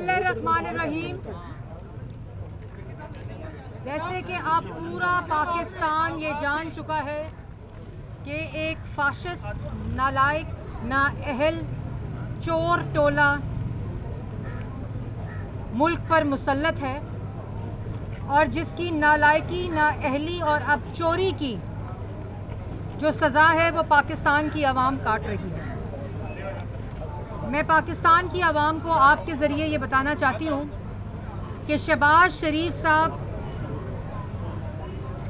बिस्मिल्लाहिर्रहमानिर्रहीम। जैसे कि आप पूरा पाकिस्तान ये जान चुका है कि एक फाशिस्ट, नालायक, नाअहल, चोर टोला मुल्क पर मुसल्लत है और जिसकी नालायकी, नाअहली और अब चोरी की जो सज़ा है वो पाकिस्तान की आवाम काट रही है। मैं पाकिस्तान की आवाम को आपके ज़रिए ये बताना चाहती हूँ कि शहबाज शरीफ साहब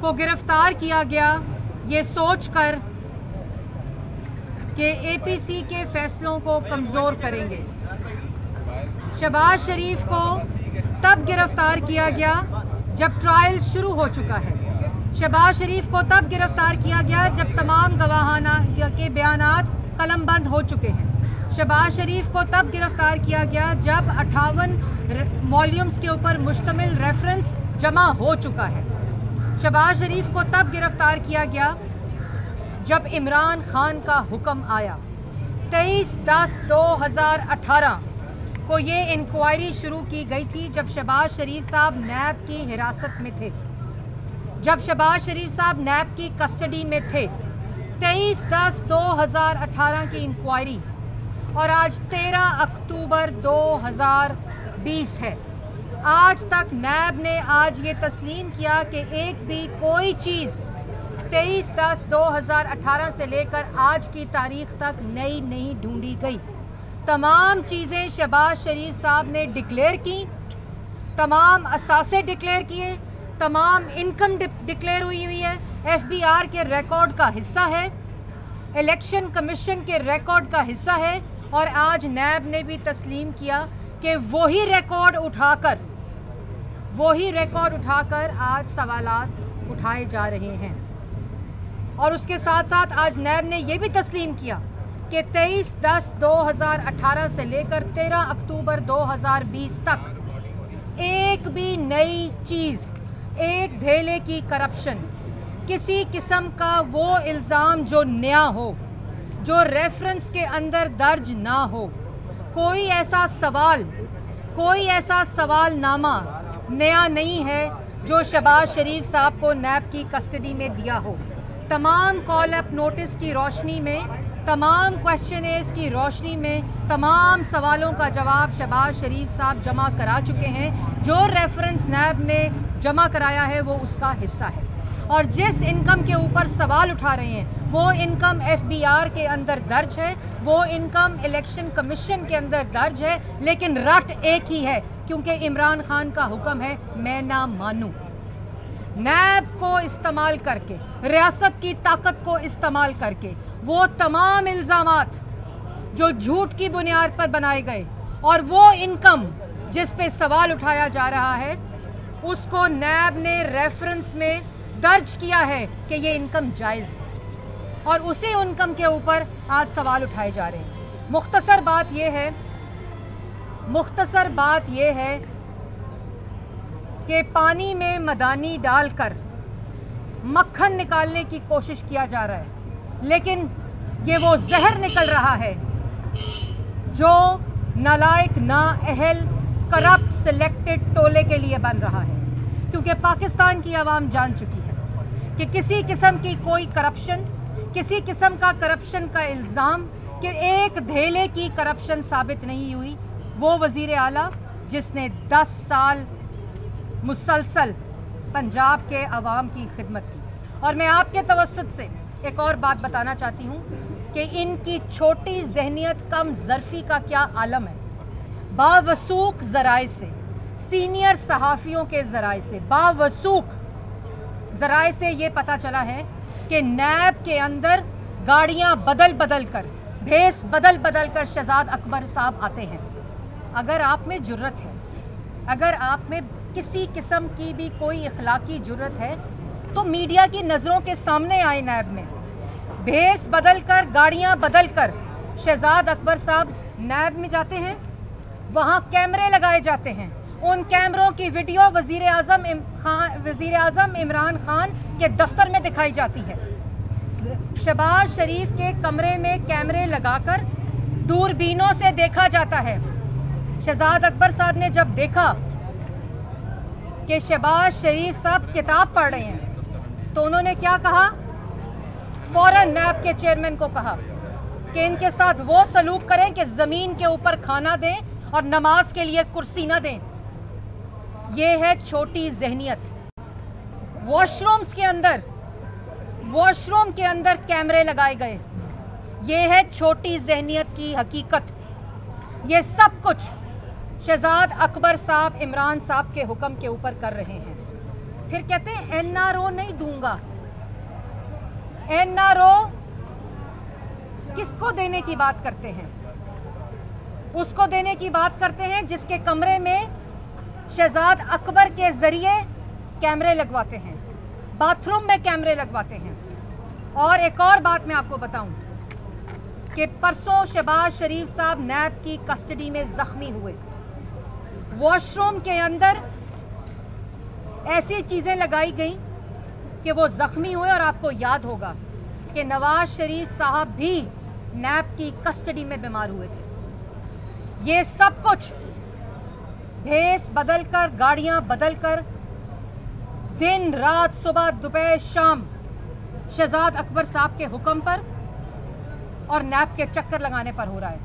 को गिरफ्तार किया गया ये सोचकर कि एपीसी के फैसलों को कमज़ोर करेंगे। शहबाज शरीफ को तब गिरफ्तार किया गया जब ट्रायल शुरू हो चुका है। शहबाज शरीफ को तब गिरफ्तार किया गया जब तमाम गवाहाना के बयानात कलमबंद हो चुके हैं। शहबाज शरीफ को तब गिरफ्तार किया गया जब 58 वॉल्यूम्स के ऊपर मुश्तमिल रेफरेंस जमा हो चुका है। शहबाज शरीफ को तब गिरफ्तार किया गया जब इमरान खान का हुक्म आया। 23/10/2018 को ये इंक्वायरी शुरू की गई थी जब शहबाज शरीफ साहब नैब की हिरासत में थे, जब शहबाज शरीफ साहब नैब की कस्टडी में थे। 23/10/2018 की इंक्वायरी और आज 13 अक्टूबर 2020 है। आज तक नैब ने आज ये तस्लीम किया कि एक भी कोई चीज़ 23/10/2018 से लेकर आज की तारीख तक नई नहीं ढूंढी गई। तमाम चीज़ें शहबाज शरीफ साहब ने डिक्लेयर की, तमाम असासे डिक्लेयर किए, तमाम इनकम डिक्लेयर हुई है, एफबीआर के रिकॉर्ड का हिस्सा है, इलेक्शन कमीशन के रिकॉर्ड का हिस्सा है। और आज नैब ने भी तस्लीम किया कि वही रिकॉर्ड उठाकर आज सवालात उठाए जा रहे हैं। और उसके साथ साथ आज नैब ने यह भी तस्लीम किया कि 23/10/2018 से लेकर 13 अक्टूबर 2020 तक एक भी नई चीज़, एक धेले की करप्शन, किसी किस्म का वो इल्ज़ाम जो नया हो, जो रेफरेंस के अंदर दर्ज ना हो, कोई ऐसा सवालनामा नया नहीं है जो शहबाज शरीफ साहब को नैब की कस्टडी में दिया हो। तमाम कॉल अप नोटिस की रोशनी में, तमाम क्वेश्चनर्स की रोशनी में तमाम सवालों का जवाब शहबाज शरीफ साहब जमा करा चुके हैं। जो रेफरेंस नैब ने जमा कराया है वो उसका हिस्सा है। और जिस इनकम के ऊपर सवाल उठा रहे हैं वो इनकम एफबीआर के अंदर दर्ज है, वो इनकम इलेक्शन कमीशन के अंदर दर्ज है, लेकिन रट एक ही है क्योंकि इमरान खान का हुक्म है मैं ना मानूं। नैब को इस्तेमाल करके, रियासत की ताकत को इस्तेमाल करके वो तमाम इल्ज़ामात जो झूठ की बुनियाद पर बनाए गए और वो इनकम जिस पे सवाल उठाया जा रहा है उसको नैब ने रेफरेंस में दर्ज किया है कि ये इनकम जायज़ है और उसी इनकम के ऊपर आज सवाल उठाए जा रहे हैं। मुख्तसर बात ये है कि पानी में मदानी डालकर मक्खन निकालने की कोशिश किया जा रहा है, लेकिन ये वो जहर निकल रहा है जो नालायक, नाअहल, करप्ट, सिलेक्टेड टोले के लिए बन रहा है। क्योंकि पाकिस्तान की आवाम जान चुकी है कि किसी किस्म की कोई करप्शन, किसी किस्म का करप्शन का इल्ज़ाम कि एक धेले की करप्शन साबित नहीं हुई। वो वज़ीर आला जिसने 10 साल मुसलसल पंजाब के अवाम की खिदमत की। और मैं आपके तवस्सुत से एक और बात बताना चाहती हूँ कि इनकी छोटी जहनियत, कम ज़र्फ़ी का क्या आलम है। बावसूख ज़राए से, सीनियर सहाफ़ियों के ज़राए से, बावसूख ज़राए से ये पता चला है कि नैब के अंदर गाड़ियां बदल कर, भेस बदल कर शहजाद अकबर साहब आते हैं। अगर आप में जुर्रत है, अगर आप में किसी किस्म की भी कोई इखलाकी जुर्रत है तो मीडिया की नज़रों के सामने आए। नैब में भेस बदल कर, गाड़ियां बदल कर शहजाद अकबर साहब नैब में जाते हैं, वहाँ कैमरे लगाए जाते हैं। उन कैमरों की वीडियो वज़ीर आज़म इमरान खान के दफ्तर में दिखाई जाती है। शहबाज शरीफ के कमरे में कैमरे लगाकर दूरबीनों से देखा जाता है। शहजाद अकबर साहब ने जब देखा कि शहबाज शरीफ साहब किताब पढ़ रहे हैं तो उन्होंने क्या कहा, फौरन नैब के चेयरमैन को कहा कि इनके साथ वो सलूक करें कि जमीन के ऊपर खाना दें और नमाज के लिए कुर्सी ना दें। ये है छोटी जहनियत। वॉशरूम के अंदर कैमरे लगाए गए, ये है छोटी जहनियत की हकीकत। ये सब कुछ शहजाद अकबर साहब इमरान साहब के हुक्म के ऊपर कर रहे हैं। फिर कहते हैं एनआरओ नहीं दूंगा। एनआरओ किसको देने की बात करते हैं? उसको देने की बात करते हैं जिसके कमरे में शहजाद अकबर के जरिए कैमरे लगवाते हैं, बाथरूम में कैमरे लगवाते हैं। और एक और बात मैं आपको बताऊं कि परसों शहबाज शरीफ साहब नैब की कस्टडी में जख्मी हुए। वॉशरूम के अंदर ऐसी चीजें लगाई गई कि वो जख्मी हुए। और आपको याद होगा कि नवाज शरीफ साहब भी नैब की कस्टडी में बीमार हुए थे। ये सब कुछ भेस बदलकर, गाड़ियां बदलकर, दिन रात, सुबह दोपहर शाम शहजाद अकबर साहब के हुक्म पर और नैब के चक्कर लगाने पर हो रहा है।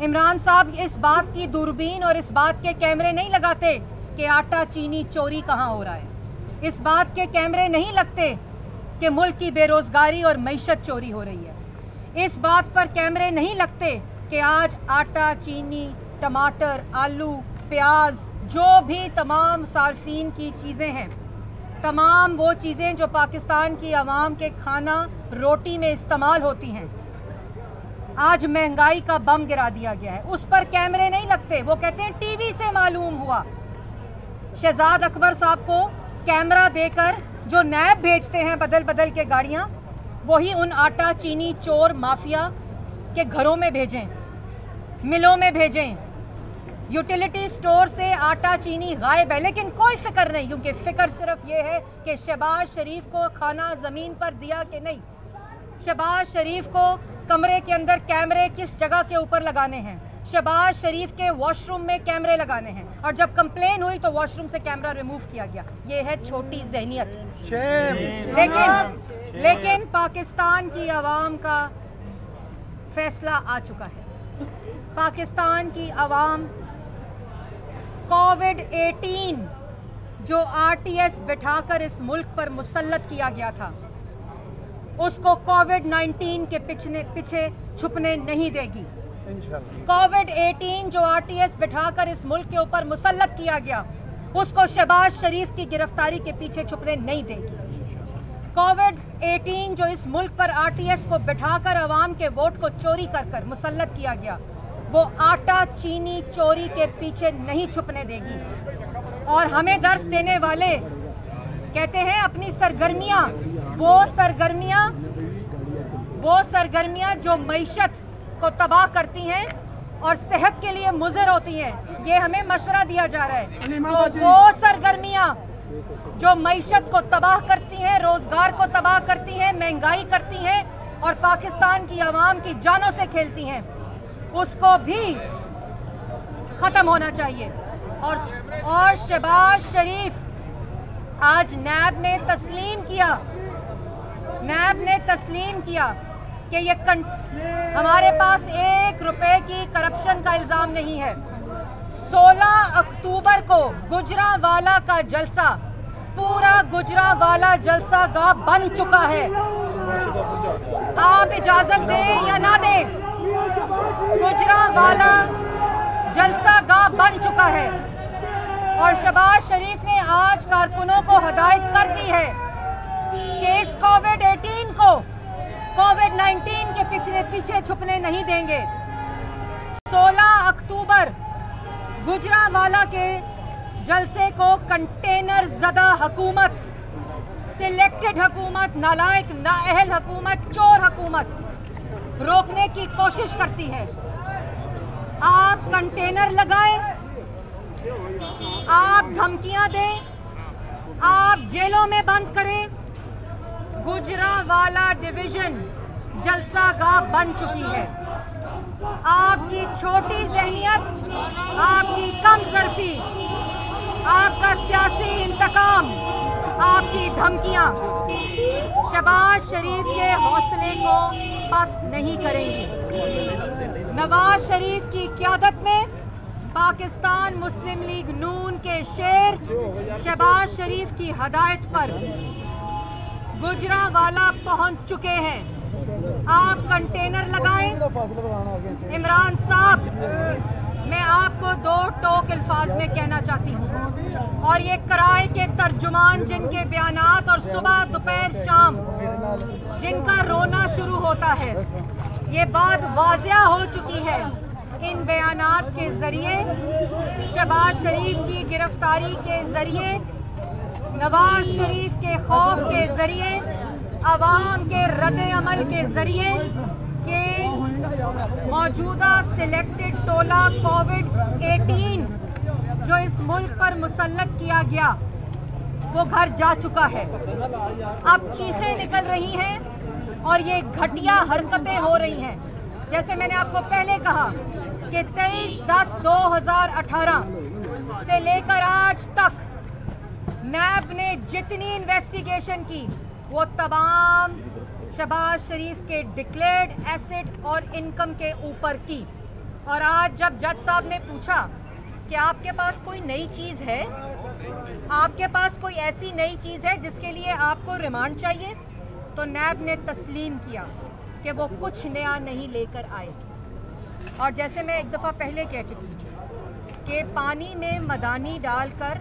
इमरान साहब इस बात की दूरबीन और इस बात के कैमरे नहीं लगाते कि आटा चीनी चोरी कहां हो रहा है। इस बात के कैमरे नहीं लगते कि मुल्क की बेरोजगारी और मईशत चोरी हो रही है। इस बात पर कैमरे नहीं लगते कि आज आटा, चीनी, टमाटर, आलू, प्याज, जो भी तमाम सार्फिन की चीजें हैं, तमाम वो चीजें जो पाकिस्तान की आवाम के खाना रोटी में इस्तेमाल होती हैं, आज महंगाई का बम गिरा दिया गया है। उस पर कैमरे नहीं लगते। वो कहते हैं टीवी से मालूम हुआ। शहजाद अकबर साहब को कैमरा देकर जो नैब भेजते हैं बदल बदल के गाड़ियां, वही उन आटा चीनी चोर माफिया के घरों में भेजें, मिलों में भेजें। यूटिलिटी स्टोर से आटा चीनी गायब है, लेकिन कोई फिक्र नहीं, क्योंकि फिक्र सिर्फ ये है कि शहबाज शरीफ को खाना जमीन पर दिया कि नहीं, शहबाज शरीफ को कमरे के अंदर कैमरे किस जगह के ऊपर लगाने हैं, शहबाज शरीफ के वॉशरूम में कैमरे लगाने हैं। और जब कंप्लेन हुई तो वॉशरूम से कैमरा रिमूव किया गया। ये है छोटी जहनियत। लेकिन पाकिस्तान की आवाम का फैसला आ चुका है। पाकिस्तान की आवाम कोविड-18 जो आरटीएस बिठाकर इस मुल्क पर मुसल्लत किया गया था, उसको कोविड-19 के पीछे छुपने नहीं देगी। कोविड-18 जो आरटीएस बिठाकर इस मुल्क के ऊपर मुसल्लत किया गया, उसको शहबाज शरीफ की गिरफ्तारी के पीछे छुपने नहीं देगी। कोविड-18 जो इस मुल्क पर आरटीएस को बिठाकर अवाम के वोट को चोरी कर कर मुसल्लत किया गया, वो आटा चीनी चोरी के पीछे नहीं छुपने देगी। और हमें दर्स देने वाले कहते हैं अपनी सरगर्मियां, वो सरगर्मियां जो मईशत को तबाह करती हैं और सेहत के लिए मुज़र होती हैं, ये हमें मशवरा दिया जा रहा है। तो वो सरगर्मियां जो मईशत को तबाह करती हैं, रोजगार को तबाह करती हैं, महंगाई करती हैं और पाकिस्तान की आवाम की जानों से खेलती हैं, उसको भी खत्म होना चाहिए। और शहबाज शरीफ आज नैब ने तस्लीम किया कि ये हमारे पास 1 रुपए की करप्शन का इल्जाम नहीं है। 16 अक्टूबर को गुजरांवाला का जलसा, पूरा गुजरांवाला जलसा गाह बन चुका है। आप इजाजत दें या ना दें, गुजरांवाला जलसा गाह बन चुका है। और शहबाज शरीफ ने आज कारकुनों को हदायत कर दी है कि इस कोविड-18 को कोविड-19 के पीछे छुपने नहीं देंगे। 16 अक्टूबर गुजरांवाला के जलसे को कंटेनर ज़दा हुकूमत, सिलेक्टेड हुकूमत, नालायक नाअहल हुकूमत, चोर हुकूमत रोकने की कोशिश करती है। आप कंटेनर लगाएं, आप धमकियां दें, आप जेलों में बंद करें, गुजरांवाला डिवीजन जलसा गाह बन चुकी है। آپ کی چھوٹی ذہنیت، آپ کی کم ظرفی، آپ کا سیاسی انتقام، آپ کی دھمکیاں شہباز شریف کے حوصلے کو پست نہیں کریں گی۔ نواز شریف کی قیادت میں پاکستان مسلم لیگ نون کے شیر شہباز شریف کی ہدایت پر گوجرانوالا پہنچ چکے ہیں۔ آپ کنٹینر لگائیں۔ عمران صاحب، میں آپ کو دو ٹوک الفاظ میں کہنا چاہتی ہوں، اور یہ کرائے کے ترجمان جن کے بیانات اور صبح دوپہر شام جن کا رونا شروع ہوتا ہے، یہ بات واضح ہو چکی ہے۔ ان بیانات کے ذریعے، شہباز شریف کی گرفتاری کے ذریعے، نواز شریف کے خوف کے ذریعے، عوام کے رد عمل کے ذریعے کہ موجودہ سلیکٹڈ ٹولہ کووڈ-18 جو اس ملک پر مسلط کیا گیا وہ گھر جا چکا ہے۔ اب چیخیں نکل رہی ہیں اور یہ گھٹیا حرکتیں ہو رہی ہیں۔ جیسے میں نے آپ کو پہلے کہا کہ 23/10/2018 سے لے کر آج تک نیب نے جتنی انویسٹیگیشن کی وہ تمام شہباز شریف کے ڈکلیئرڈ ایسٹ اور انکم کے اوپر کی، اور آج جب جج صاحب نے پوچھا کہ آپ کے پاس کوئی نئی چیز ہے، آپ کے پاس کوئی ایسی نئی چیز ہے جس کے لیے آپ کو ریمانڈ چاہیے، تو نیب نے تسلیم کیا کہ وہ کچھ نیا نہیں لے کر آئے۔ اور جیسے میں ایک دفعہ پہلے کہہ چکی ہوں کہ پانی میں مدانی ڈال کر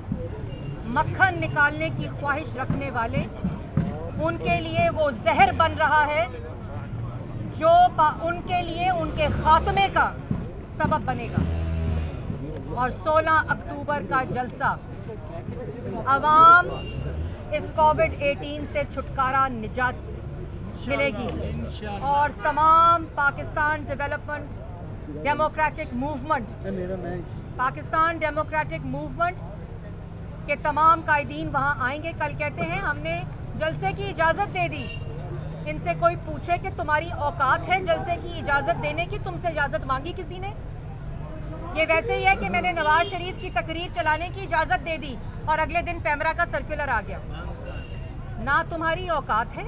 مکھن نکالنے کی خواہش رکھنے والے، ان کے لیے وہ زہر بن رہا ہے جو ان کے لیے ان کے خاتمے کا سبب بنے گا۔ اور 16 اکتوبر کا جلسہ عوام اس کووڈ-18 سے چھٹکارا نجات ملے گی، اور تمام پاکستان ڈیموکریٹک موومنٹ کے تمام قائدین وہاں آئیں گے۔ کل کہتے ہیں ہم نے جلسے کی اجازت دے دی۔ ان سے کوئی پوچھے کہ تمہاری اوقات ہے جلسے کی اجازت دینے کی؟ تم سے اجازت مانگی کسی نے؟ یہ ویسے ہی ہے کہ میں نے نواز شریف کی تقریر چلانے کی اجازت دے دی اور اگلے دن پیمرا کا سرکولر آ گیا۔ نہ تمہاری اوقات ہے،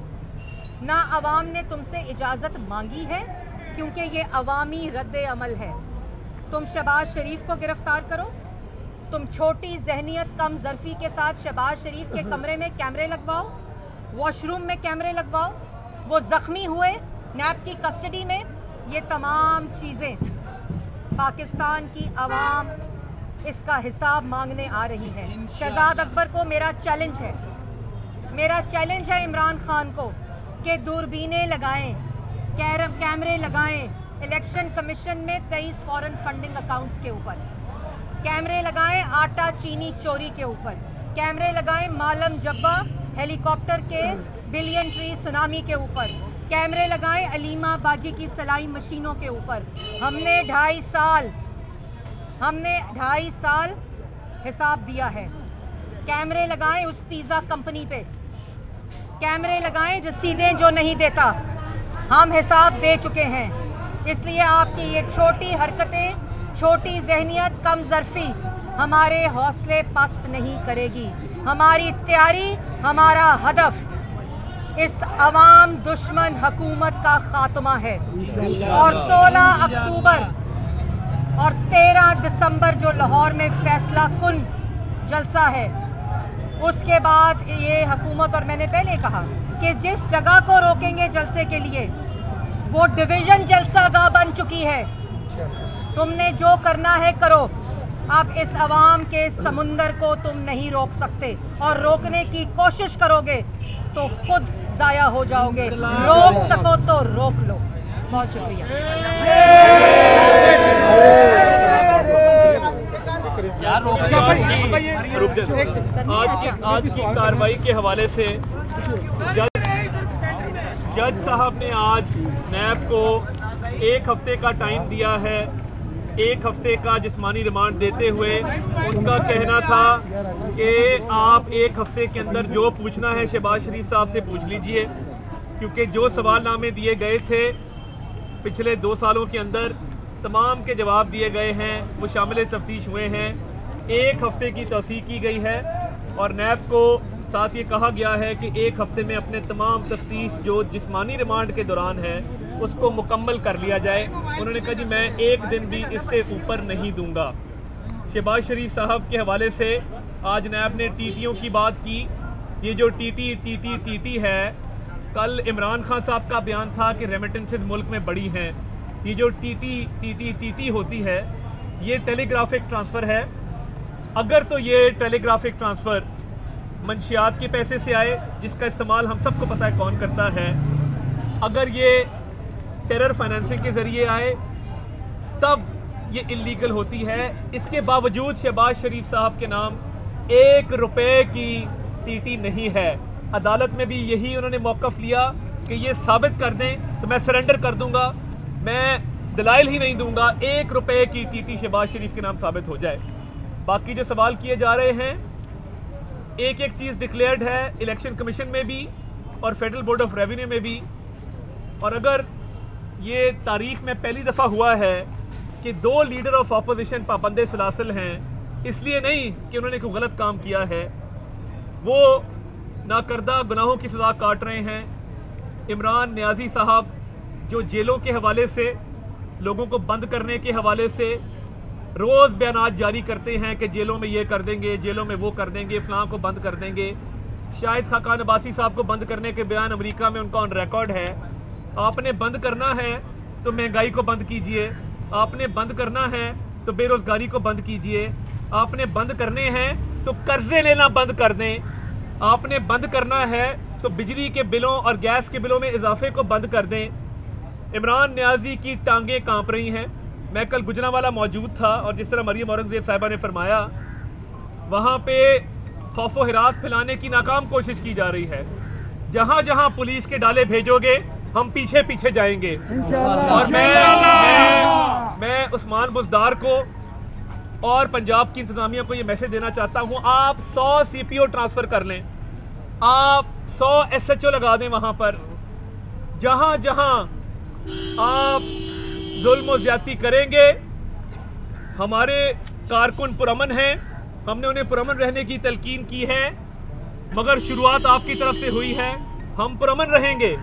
نہ عوام نے تم سے اجازت مانگی ہے، کیونکہ یہ عوامی رد عمل ہے۔ تم شہباز شریف کو گرفتار کرو، تم چھوٹی ذہنیت کم ظرفی کے ساتھ شہباز شریف کے کمرے میں کیمرے لگواؤ، واش روم میں کیمرے لگواؤ، وہ زخمی ہوئے نیب کی کسٹڈی میں۔ یہ تمام چیزیں پاکستان کی عوام اس کا حساب مانگنے آ رہی ہے۔ شہزاد اکبر کو میرا چیلنج ہے عمران خان کو کہ دوربینیں لگائیں، کیمرے لگائیں الیکشن کمیشن میں 23 فورن فنڈنگ اکاؤنٹس کے اوپر، کیمرے لگائیں آٹا چینی چوری کے اوپر، کیمرے لگائیں Malam Jabba helicopter case, billion tree tsunami کے اوپر، کیمرے لگائیں علیمہ باجی کی سلائی مشینوں کے اوپر۔ ہم نے 2.5 سال حساب دیا ہے۔ کیمرے لگائیں اس پیزا کمپنی پہ، کیمرے لگائیں رسیدیں جو نہیں دیتا، ہم حساب دے چکے ہیں۔ اس لیے آپ کی یہ چھوٹی حرکتیں، چھوٹی ذہنیت، کم ظرفی ہمارے حوصلے پست نہیں کرے گی۔ ہماری تیاری، ہمارا ہدف اس عوام دشمن حکومت کا خاتمہ ہے، اور 16 اکتوبر اور 13 دسمبر جو لاہور میں فیصلہ کن جلسہ ہے، اس کے بعد یہ حکومت، اور میں نے پہلے کہا کہ جس جگہ کو روکیں گے جلسے کے لیے وہ ڈویژن جلسہ گاہ بن چکی ہے۔ تم نے جو کرنا ہے کرو، اب اس عوام کے سمندر کو تم نہیں روک سکتے، اور روکنے کی کوشش کرو گے تو خود ضائع ہو جاؤ گے۔ روک سکو تو روک لو۔ بہت شکریہ۔ آج کی کارروائی کے حوالے سے جج صاحب نے آج نیب کو 1 ہفتے کا ٹائم دیا ہے، 1 ہفتے کا جسمانی ریمانڈ دیتے ہوئے ان کا کہنا تھا کہ آپ 1 ہفتے کے اندر جو پوچھنا ہے شہباز شریف صاحب سے پوچھ لیجئے، کیونکہ جو سوال نامے دیے گئے تھے پچھلے 2 سالوں کے اندر तमाम के जवाब दिए गए हैं, वो शामिल तफ्तीश हुए हैं। 1 हफ्ते की तौसीक की गई है और नैब को साथ ये कहा गया है कि 1 हफ्ते में अपने तमाम तफ्तीश जो जिस्मानी रिमांड के दौरान है उसको मुकम्मल कर लिया जाए। उन्होंने कहा जी मैं 1 दिन भी इससे ऊपर नहीं दूंगा। शहबाज शरीफ साहब के हवाले से आज नैब ने टीटीओ की बात की। ये जो टीटी है, कल इमरान खान साहब का बयान था कि रेमिटेंसेस मुल्क में बड़ी हैं। ये जो टीटी होती है ये टेलीग्राफिक ट्रांसफ़र है। अगर तो ये टेलीग्राफिक ट्रांसफ़र मंशियात के पैसे से आए जिसका इस्तेमाल हम सबको पता है कौन करता है, अगर ये टेरर फाइनेंसिंग के ज़रिए आए तब ये इलीगल होती है। इसके बावजूद शहबाज शरीफ साहब के नाम 1 रुपए की टीटी नहीं है। अदालत में भी यही उन्होंने मौक़िफ़ लिया कि ये साबित कर दें तो मैं सरेंडर कर दूंगा, मैं दलाइल ही नहीं दूंगा, 1 रुपए की टीटी शहबाज शरीफ के नाम साबित हो जाए। बाकी जो सवाल किए जा रहे हैं, एक चीज़ डिक्लेयर्ड है इलेक्शन कमीशन में भी और फेडरल बोर्ड ऑफ रेवेन्यू में भी। और अगर ये तारीख में पहली दफ़ा हुआ है कि 2 लीडर ऑफ अपोजिशन पाबंदे सलासिल हैं, इसलिए नहीं कि उन्होंने कोई गलत काम किया है, वो नाकर्दा गुनाहों की सज़ा काट रहे हैं। इमरान नियाजी साहब जो जेलों के हवाले से, लोगों को बंद करने के हवाले से रोज़ बयानात जारी करते हैं कि जेलों में ये कर देंगे, जेलों में वो कर देंगे, फलां को बंद कर देंगे। शाहिद खाकान अब्बासी साहब को बंद करने के बयान अमेरिका में उनका ऑन रिकॉर्ड है। आपने बंद करना है तो महंगाई को बंद कीजिए, आपने बंद करना है तो बेरोजगारी को बंद कीजिए, आपने बंद करने हैं तो कर्जे लेना बंद कर दें, आपने बंद करना है तो बिजली के बिलों और गैस के बिलों में इजाफे को बंद कर दें। इमरान नियाजी की टांगें कांप रही हैं। मैं कल गुजरांवाला मौजूद था और जिस तरह मरियम औरंगजेब साहिबा ने फरमाया, वहाँ पे खौफो हिरास फैलाने की नाकाम कोशिश की जा रही है। जहाँ जहाँ पुलिस के डाले भेजोगे हम पीछे पीछे जाएंगे। और मैं उस्मान बुज़दार को और पंजाब की इंतजामिया को ये मैसेज देना चाहता हूँ, आप 100 CPO ट्रांसफ़र कर लें, आप 100 SHO लगा दें वहाँ पर। जहाँ जहाँ आप जुल्म और ज्यादती करेंगे, हमारे कारकुन पुरअमन हैं, हमने उन्हें पुरअमन रहने की तलकीन की है, मगर शुरुआत आपकी तरफ से हुई है। हम पुरअमन रहेंगे,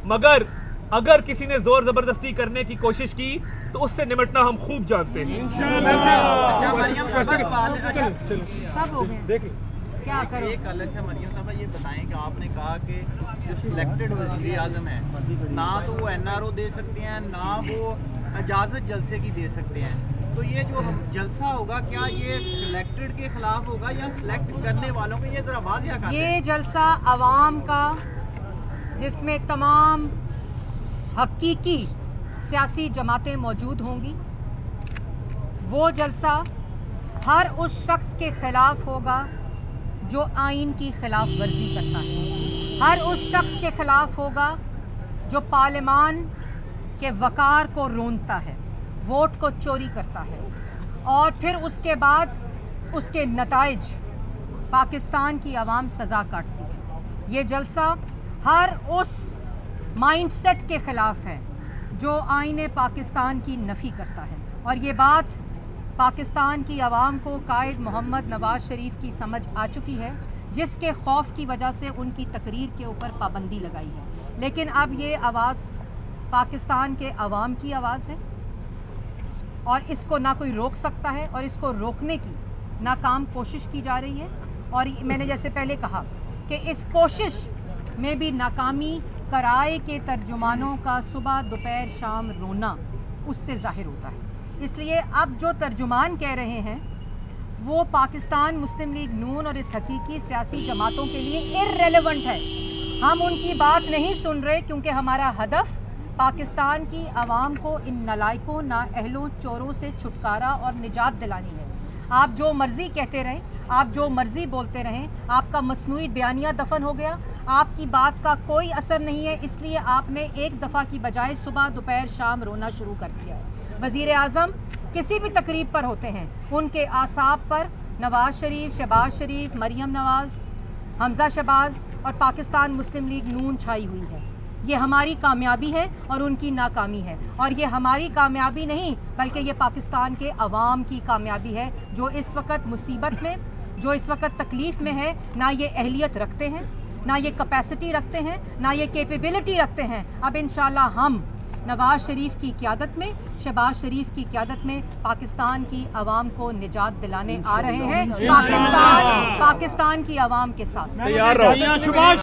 मगर अगर किसी ने जोर जबरदस्ती करने की कोशिश की तो उससे निपटना हम खूब जानते हैं। क्या करें? एक अलग है मरियम साहब, ये बताएं कि आपने कहा कि जो सिलेक्टेड वज़ीर आज़म है ना तो वो NRO दे सकते हैं, ना वो इजाज़त जलसे की दे सकते हैं, तो ये जो जलसा होगा क्या ये सिलेक्टेड के खिलाफ होगा या सिलेक्ट करने वालों को? ये जरा वाज़िया कर दें। ये जलसा अवाम का, जिसमें तमाम हकीकी सियासी जमातें मौजूद होंगी, वो जलसा हर उस शख्स के खिलाफ होगा जो आइन की खिलाफ वर्जी करता है, हर उस शख्स के खिलाफ होगा जो पार्लिमान के वकार को रोंदता है, वोट को चोरी करता है और फिर उसके बाद उसके नताइज पाकिस्तान की आवाम सज़ा काटती है। ये जलसा हर उस माइंडसेट के खिलाफ है जो आईने पाकिस्तान की नफ़ी करता है। और ये बात पाकिस्तान की आवाम को कायद मोहम्मद नवाज शरीफ की समझ आ चुकी है, जिसके खौफ की वजह से उनकी तकरीर के ऊपर पाबंदी लगाई है। लेकिन अब ये आवाज़ पाकिस्तान के अवाम की आवाज़ है और इसको ना कोई रोक सकता है और इसको रोकने की नाकाम कोशिश की जा रही है। और मैंने जैसे पहले कहा कि इस कोशिश में भी नाकामी कराए के तर्जुमानों का सुबह दोपहर शाम रोना उससे जाहिर होता है। इसलिए अब जो तर्जुमान कह रहे हैं वो पाकिस्तान मुस्लिम लीग नून और इस हकीकी सियासी जमातों के लिए इर्रेलेवेंट है। हम उनकी बात नहीं सुन रहे क्योंकि हमारा हदफ पाकिस्तान की आवाम को इन नलायकों, नाअहलों, चोरों से छुटकारा और निजात दिलानी है। आप जो मर्जी कहते रहें, आप जो मर्जी बोलते रहें, आपका मसनूई बयानिया दफन हो गया, आपकी बात का कोई असर नहीं है। इसलिए आपने एक दफ़ा की बजाय सुबह दोपहर शाम रोना शुरू कर दिया है। वज़ीर आज़म किसी भी तकरीब पर होते हैं, उनके आसाब पर नवाज शरीफ, शहबाज शरीफ, मरियम नवाज, हमजा शहबाज और पाकिस्तान मुस्लिम लीग नून छाई हुई है। ये हमारी कामयाबी है और उनकी नाकामी है, और ये हमारी कामयाबी नहीं बल्कि ये पाकिस्तान के अवाम की कामयाबी है, जो इस वक्त मुसीबत में, जो इस वक्त तकलीफ में है। ना ये अहलियत रखते हैं, ना ये कैपेसिटी रखते हैं, ना ये कैपेबिलिटी रखते हैं। अब इंशाल्लाह हम नवाज शरीफ की क़यादत में, शहबाज शरीफ की क़यादत में पाकिस्तान की आवाम को निजात दिलाने आ रहे हैं। पाकिस्तान की आवाम के साथ।